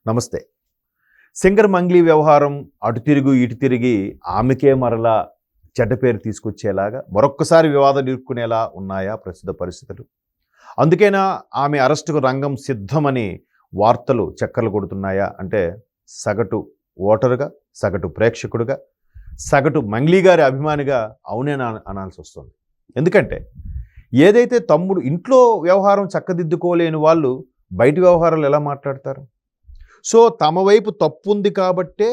నమస్తే. సింగర్ మంగ్లీ వ్యవహారం అటు తిరుగు ఇటు తిరిగి ఆమెకే మరలా చెడ్డ పేరు తీసుకొచ్చేలాగా మరొక్కసారి వివాదం ఇరుక్కునేలా ఉన్నాయా ప్రస్తుత పరిస్థితులు? అందుకేనా ఆమె అరెస్టుకు రంగం సిద్ధమని వార్తలు చక్కర్లు కొడుతున్నాయా? అంటే సగటు ఓటరుగా, సగటు ప్రేక్షకుడుగా, సగటు మంగ్లీ గారి అభిమానిగా అవునేనా అనాల్సి వస్తుంది. ఎందుకంటే ఏదైతే తమ్ముడు ఇంట్లో వ్యవహారం చక్కదిద్దుకోలేని వాళ్ళు బయట వ్యవహారాలు ఎలా మాట్లాడతారు? సో తమ వైపు తప్పు ఉంది కాబట్టే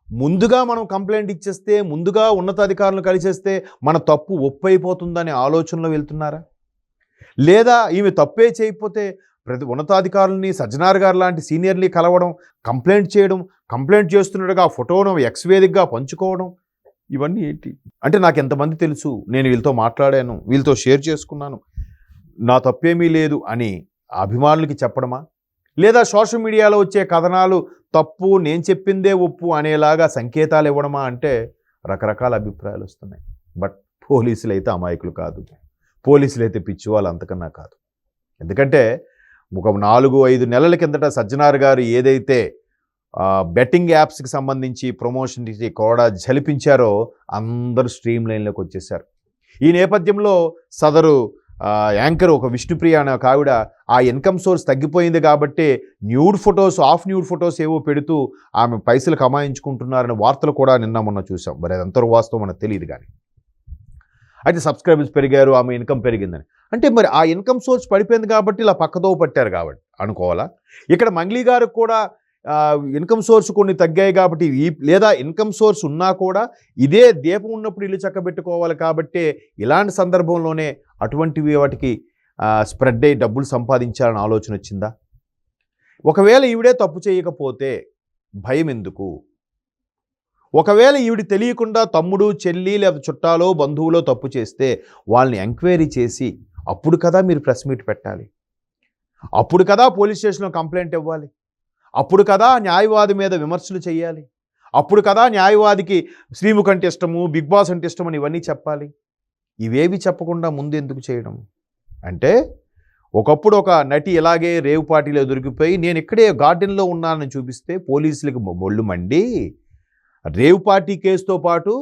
ముందుగా మనం కంప్లైంట్ ఇచ్చేస్తే, ముందుగా ఉన్నతాధికారులను కలిసేస్తే మన తప్పు ఒప్పైపోతుందనే ఆలోచనలో వెళ్తున్నారా? లేదా ఈమె తప్పే చేయకపోతే ప్రతి ఉన్నతాధికారులని, సజ్జనార్ గారు లాంటి సీనియర్ని కలవడం, కంప్లైంట్ చేయడం, కంప్లైంట్ చేస్తున్నట్టుగా ఆ ఫోటోను ఎక్స్ వేదికగా పంచుకోవడం, ఇవన్నీ ఏంటి? అంటే నాకు ఎంతమంది తెలుసు, నేను వీళ్ళతో మాట్లాడాను, వీళ్ళతో షేర్ చేసుకున్నాను, నా తప్పేమీ లేదు అని అభిమానులకి చెప్పడమా? లేదా సోషల్ మీడియాలో వచ్చే కథనాలు తప్పు, నేను చెప్పిందే ఒప్పు అనేలాగా సంకేతాలు ఇవ్వడమా? అంటే రకరకాల అభిప్రాయాలు వస్తున్నాయి. బట్ పోలీసులు అయితే అమాయకులు కాదు, పోలీసులు అయితే పిచ్చివాళ్ళు అంతకన్నా కాదు. ఎందుకంటే ఒక 4-5 నెలల కిందట సజ్జనార్ గారు ఏదైతే బెట్టింగ్ యాప్స్కి సంబంధించి ప్రమోషన్ కూడా జలిపించారో అందరూ స్ట్రీమ్ లైన్లోకి వచ్చేసారు. ఈ నేపథ్యంలో సదరు యాంకర్ ఒక విష్ణుప్రియ అనే ఒక ఆవిడ ఆ ఇన్కమ్ సోర్స్ తగ్గిపోయింది కాబట్టి nude photos, of nude photos ఏవో పెడుతూ ఆమె పైసలు కమాయించుకుంటున్నారనే వార్తలు కూడా నిన్న మొన్న చూసాం. మరి అది ఎంతవరకు వాస్తవం మనకు తెలియదు. కానీ అయితే సబ్స్క్రైబర్స్ పెరిగారు, ఆమె ఇన్కమ్ పెరిగిందని అంటే మరి ఆ ఇన్కమ్ సోర్స్ పడిపోయింది కాబట్టి ఇలా పక్కదో పట్టారు కాబట్టి అనుకోవాలా? ఇక్కడ మంగ్లీ గారికి కూడా ఇన్కమ్ సోర్స్ కొన్ని తగ్గాయి కాబట్టి, లేదా ఇన్కమ్ సోర్స్ ఉన్నా కూడా ఇదే దీపం ఉన్నప్పుడు ఇల్లు చక్కబెట్టుకోవాలి కాబట్టి ఇలాంటి సందర్భంలోనే అటువంటివి వాటికి స్ప్రెడ్ అయ్యి డబ్బులు సంపాదించాలని ఆలోచన వచ్చిందా? ఒకవేళ ఈవిడే తప్పు చేయకపోతే భయం ఎందుకు? ఒకవేళ ఈవిడ తెలియకుండా తమ్ముడు, చెల్లి లేదా చుట్టాలో బంధువులో తప్పు చేస్తే వాళ్ళని ఎంక్వైరీ చేసి అప్పుడు కదా మీరు ప్రెస్ మీట్ పెట్టాలి, అప్పుడు కదా పోలీస్ స్టేషన్లో కంప్లైంట్ ఇవ్వాలి, అప్పుడు కదా న్యాయవాది మీద విమర్శలు చేయాలి, అప్పుడు కదా న్యాయవాదికి శ్రీముఖ్ అంటే ఇష్టము, బిగ్ బాస్ అంటే ఇష్టం అని ఇవన్నీ చెప్పాలి. ఇవేవి చెప్పకుండా ముందు ఎందుకు చేయడం? అంటే ఒకప్పుడు ఒక నటి ఇలాగే రేవ్ పార్టీలో దొరికిపోయి నేను ఇక్కడే గార్డెన్లో ఉన్నానని చూపిస్తే పోలీసులకు మొళ్ళు మండి రేవ్ పార్టీ కేసుతో పాటు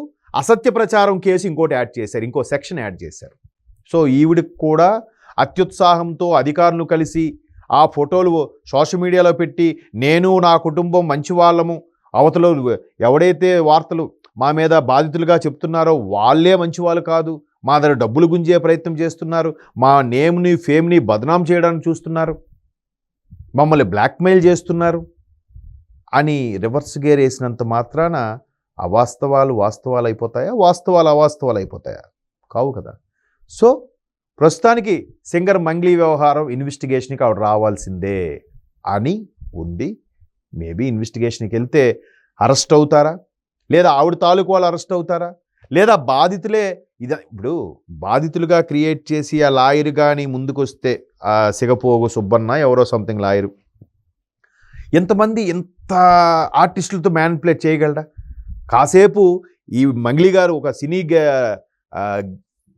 అసత్య ప్రచారం కేసు ఇంకోటి యాడ్ చేశారు, ఇంకో సెక్షన్ యాడ్ చేశారు. సో ఈవిడికి కూడా అత్యుత్సాహంతో అధికారులు కలిసి ఆ ఫోటోలు సోషల్ మీడియాలో పెట్టి నేను నా కుటుంబం మంచి వాళ్ళము, అవతల ఎవడైతే వార్తలు మా మీద బాధితులుగా చెప్తున్నారో వాళ్ళే మంచి వాళ్ళు కాదు, మా దగ్గర డబ్బులు గుంజే ప్రయత్నం చేస్తున్నారు, మా నేమ్ని ఫేమ్ని బదనాం చేయడానికి చూస్తున్నారు, మమ్మల్ని బ్లాక్మెయిల్ చేస్తున్నారు అని రివర్స్ గేర్ వేసినంత మాత్రాన అవాస్తవాలు వాస్తవాలు అయిపోతాయా? వాస్తవాలు అవాస్తవాలు అయిపోతాయా? కావు కదా. సో ప్రస్తుతానికి సింగర్ మంగ్లీ వ్యవహారం ఇన్వెస్టిగేషన్కి ఆవిడ రావాల్సిందే అని ఉంది. మేబీ ఇన్వెస్టిగేషన్కి వెళ్తే అరెస్ట్ అవుతారా, లేదా ఆవిడ తాలూకు వాళ్ళు అరెస్ట్ అవుతారా, లేదా బాధితులే ఇప్పుడు బాధితులుగా క్రియేట్ చేసి ఆ లాయర్ కానీ ముందుకొస్తే ఆ సిగపోగు సుబ్బన్న ఎవరో సంథింగ్ లాయరు ఎంతమంది ఎంత ఆర్టిస్టులతో మ్యానిపులేట్ చేయగలరా? కాసేపు ఈ మంగ్లీ గారు ఒక సినీ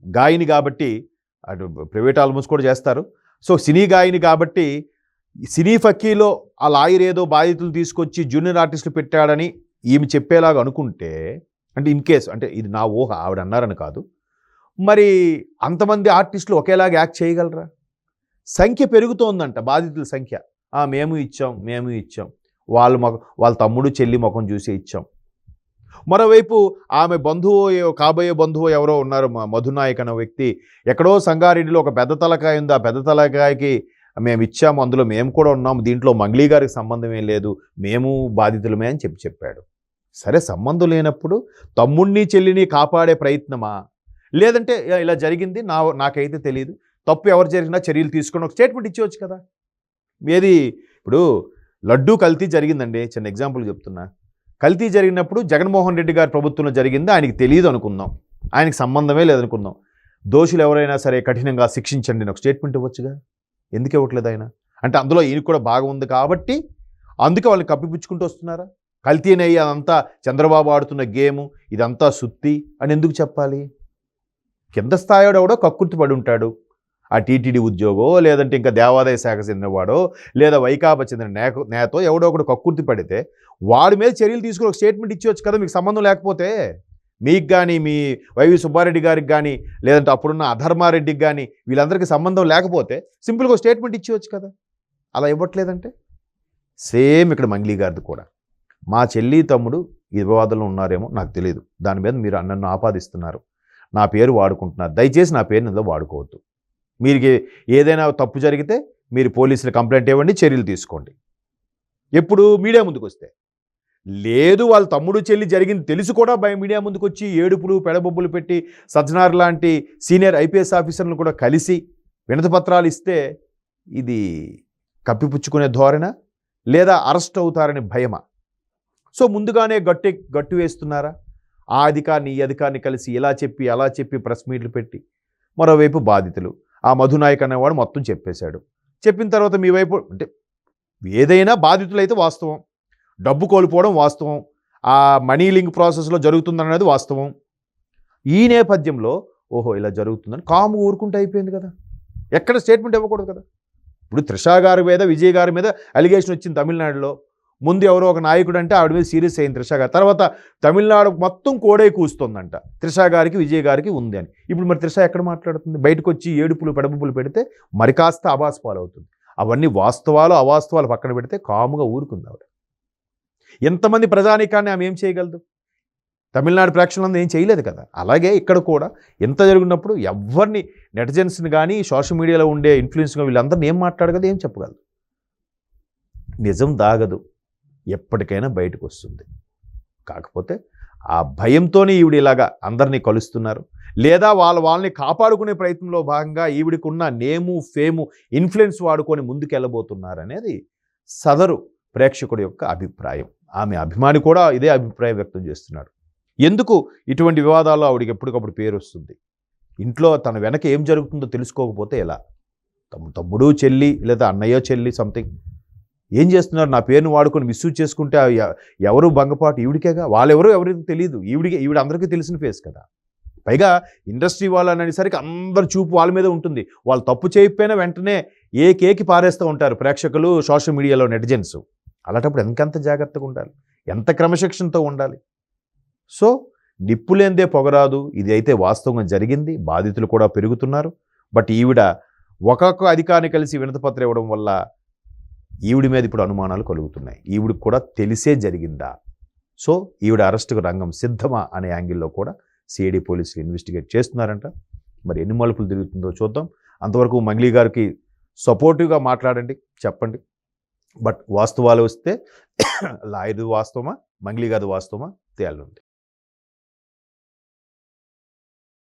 గాయని కాబట్టి, అటు ప్రైవేట్ ఆల్బమ్స్ కూడా చేస్తారు, సో సినీ గాయని కాబట్టి సినీ ఫక్కీలో ఆ లాయర్ ఏదో బాధితులు తీసుకొచ్చి జూనియర్ ఆర్టిస్టులు పెట్టాడని ఈమె చెప్పేలాగా అనుకుంటే, అంటే ఇన్ కేసు, అంటే ఇది నా ఊహ, ఆవిడ అన్నారని కాదు, మరి అంతమంది ఆర్టిస్టులు ఒకేలాగా యాక్ట్ చేయగలరా? సంఖ్య పెరుగుతోందంట, బాధితుల సంఖ్య. మేము ఇచ్చాం, వాళ్ళ తమ్ముడు చెల్లి ముఖం చూసి ఇచ్చాం. మరోవైపు ఆమె బంధువు, కాబోయే బంధువు ఎవరో ఉన్నారు, మధునాయక్ అనే వ్యక్తి, ఎక్కడో సంగారెడ్డిలో ఒక పెద్ద తలకాయ ఉంది, ఆ పెద్ద తలకాయకి మేము ఇచ్చాము, అందులో మేము కూడా ఉన్నాము, దీంట్లో మంగ్లీ గారికి సంబంధం ఏం లేదు, మేము బాధితులమే అని చెప్పాడు. సరే, సంబంధం లేనప్పుడు తమ్ముడిని చెల్లిని కాపాడే ప్రయత్నమా? లేదంటే ఇలా జరిగింది, నాకైతే తెలియదు, తప్పు ఎవరు జరిగినా చర్యలు తీసుకొని ఒక స్టేట్మెంట్ ఇచ్చేవచ్చు కదా. ఏది ఇప్పుడు లడ్డూ కల్తీ జరిగిందండి, చిన్న ఎగ్జాంపుల్ చెప్తున్నా. కల్తీ జరిగినప్పుడు జగన్మోహన్ రెడ్డి గారి ప్రభుత్వంలో జరిగింది, ఆయనకి తెలియదు అనుకుందాం, ఆయనకి సంబంధమే లేదనుకుందాం, దోషులు ఎవరైనా సరే కఠినంగా శిక్షించండి ఒక స్టేట్మెంట్ ఇవ్వచ్చుగా. ఎందుకు ఇవ్వట్లేదు ఆయన? అంటే అందులో ఈయన కూడా బాగా ఉంది కాబట్టి అందుకే వాళ్ళని కప్పిపుచ్చుకుంటూ వస్తున్నారా? కల్తీనయ్యి అదంతా చంద్రబాబు ఆడుతున్న గేము, ఇదంతా సుత్తి అని ఎందుకు చెప్పాలి? కింద స్థాయిలో కూడా కక్కుర్తి పడి ఉంటాడు, ఆ టీటీడీ ఉద్యోగో లేదంటే ఇంకా దేవాదాయ శాఖ చెందినవాడో లేదా వైకాపా చెందిన నేతో ఎవడో ఒకడు కక్కుర్తి పడితే వాడి మీద చర్యలు తీసుకుని ఒక స్టేట్మెంట్ ఇచ్చేవచ్చు కదా, మీకు సంబంధం లేకపోతే. మీకు కానీ మీ వైవి సుబ్బారెడ్డి గారికి కానీ లేదంటే అప్పుడున్న అధర్మారెడ్డికి కానీ వీళ్ళందరికీ సంబంధం లేకపోతే సింపుల్గా స్టేట్మెంట్ ఇచ్చేవచ్చు కదా. అలా ఇవ్వట్లేదంటే సేమ్ ఇక్కడ మంగ్లీ గారిది కూడా. మా చెల్లి తమ్ముడు ఈ వివాదంలో ఉన్నారేమో నాకు తెలియదు, దాని మీద మీరు నన్ను ఆపాదిస్తున్నారు, నా పేరు వాడుకుంటున్నారు, దయచేసి నా పేరుని ఇందులో వాడుకోవద్దు. మీరు ఏదైనా తప్పు జరిగితే మీరు పోలీసులు కంప్లైంట్ ఇవ్వండి, చర్యలు తీసుకోండి. ఎప్పుడు మీడియా ముందుకు వస్తే. లేదు వాళ్ళ తమ్ముడు చెల్లి జరిగింది తెలిసి కూడా మీడియా ముందుకు వచ్చి ఏడుపులు పెడబొబ్బులు పెట్టి సజ్జనార్ లాంటి సీనియర్ ఐపీఎస్ ఆఫీసర్లను కూడా కలిసి వినతిపత్రాలు ఇస్తే ఇది కప్పిపుచ్చుకునే ధోరణ లేదా అరెస్ట్ అవుతారని భయమా? సో ముందుగానే గట్టు వేస్తున్నారా? ఆ అధికారిని ఈ అధికారిని కలిసి ఇలా చెప్పి అలా చెప్పి ప్రెస్ మీట్లు పెట్టి. మరోవైపు బాధితులు, ఆ మధునాయక్ అనేవాడు మొత్తం చెప్పేశాడు. చెప్పిన తర్వాత మీ వైపు అంటే ఏదైనా బాధితులైతే వాస్తవం, డబ్బు కోల్పోవడం వాస్తవం, ఆ మనీ లింక్ ప్రాసెస్లో జరుగుతుందనేది వాస్తవం. ఈ నేపథ్యంలో ఓహో ఇలా జరుగుతుందని కాము ఊరుకుంటే అయిపోయింది కదా, ఎక్కడ స్టేట్మెంట్ ఇవ్వకూడదు కదా. ఇప్పుడు త్రిషా గారి మీద విజయ్ గారి మీద అలిగేషన్ వచ్చింది తమిళనాడులో. ముందు ఎవరో ఒక నాయకుడు అంటే ఆవిడ మీద సీరియస్ అయింది త్రిషా గారు. తర్వాత తమిళనాడు మొత్తం కోడే కూస్తుందంట త్రిషా గారికి విజయ్ గారికి ఉంది అని. ఇప్పుడు మరి త్రిష ఎక్కడ మాట్లాడుతుంది? బయటకు వచ్చి ఏడుపులు పెడబుబ్బులు పెడితే మరి కాస్త అబాస్ పాలవుతుంది. అవన్నీ వాస్తవాలు అవాస్తవాలు పక్కన పెడితే కాముగా ఊరుకుంది ఆవిడ. ఎంతమంది ప్రజానీకాన్ని ఆమె ఏం చేయగలదు? తమిళనాడు ప్రేక్షకులందరూ ఏం చేయలేదు కదా. అలాగే ఇక్కడ కూడా ఎంత జరిగినప్పుడు ఎవరిని నెటిజన్స్ని కానీ సోషల్ మీడియాలో ఉండే ఇన్ఫ్లుయెన్స్గా వీళ్ళందరినీ ఏం మాట్లాడగలదు, ఏం చెప్పగలదు? నిజం దాగదు, ఎప్పటికైనా బయటకు వస్తుంది. కాకపోతే ఆ భయంతోనే ఈవిడ ఇలాగా అందరినీ కలుస్తున్నారు, లేదా వాళ్ళని కాపాడుకునే ప్రయత్నంలో భాగంగా ఈవిడికి ఉన్న నేము ఫేము ఇన్ఫ్లుయెన్స్ వాడుకొని ముందుకెళ్ళబోతున్నారు అనేది సదరు ప్రేక్షకుడి యొక్క అభిప్రాయం. ఆమె అభిమాని కూడా ఇదే అభిప్రాయం వ్యక్తం చేస్తున్నాడు. ఎందుకు ఇటువంటి వివాదాల్లో ఆవిడికి ఎప్పటికప్పుడు పేరు వస్తుంది? ఇంట్లో తన వెనక ఏం జరుగుతుందో తెలుసుకోకపోతే ఎలా? తమ్ముడు చెల్లి లేదా అన్నయ్య చెల్లి సంథింగ్ ఏం చేస్తున్నారు? నా పేరును వాడుకొని మిస్యూజ్ చేసుకుంటే ఎవరు భంగపాటు ఈవిడికేగా. వాళ్ళెవరో ఎవరికి తెలియదు, ఈవిడ అందరికీ తెలిసిన ఫేస్ కదా. పైగా ఇండస్ట్రీ వాళ్ళు అనేసరికి అందరు చూపు వాళ్ళ మీద ఉంటుంది. వాళ్ళు తప్పు చేయకపోయినా వెంటనే ఏ కేకి పారేస్తూ ఉంటారు ప్రేక్షకులు, సోషల్ మీడియాలో నెటిజన్స్. అలాంటప్పుడు ఎంతంత జాగ్రత్తగా ఉండాలి, ఎంత క్రమశిక్షణతో ఉండాలి. సో నిప్పులేందే పొగరాదు, ఇది అయితే వాస్తవంగా జరిగింది. బాధితులు కూడా పెరుగుతున్నారు. బట్ ఈవిడ ఒక్కొక్క అధికారిని కలిసి వినతిపత్రం ఇవ్వడం వల్ల ఈవిడి మీద ఇప్పుడు అనుమానాలు కలుగుతున్నాయి. ఈవిడికి కూడా తెలిసే జరిగిందా? సో ఈవిడ అరెస్టుకు రంగం సిద్ధమా అనే యాంగిల్లో కూడా సిఐడి పోలీసులు ఇన్వెస్టిగేట్ చేస్తున్నారంట. మరి ఎన్ని మలుపులు తిరుగుతుందో చూద్దాం. అంతవరకు మంగ్లీ గారికి సపోర్టివ్గా మాట్లాడండి, చెప్పండి. బట్ వాస్తవాలు వస్తే లాయర్ది వాస్తవమా, మంగ్లీ గారి వాస్తవమా తేలుంది.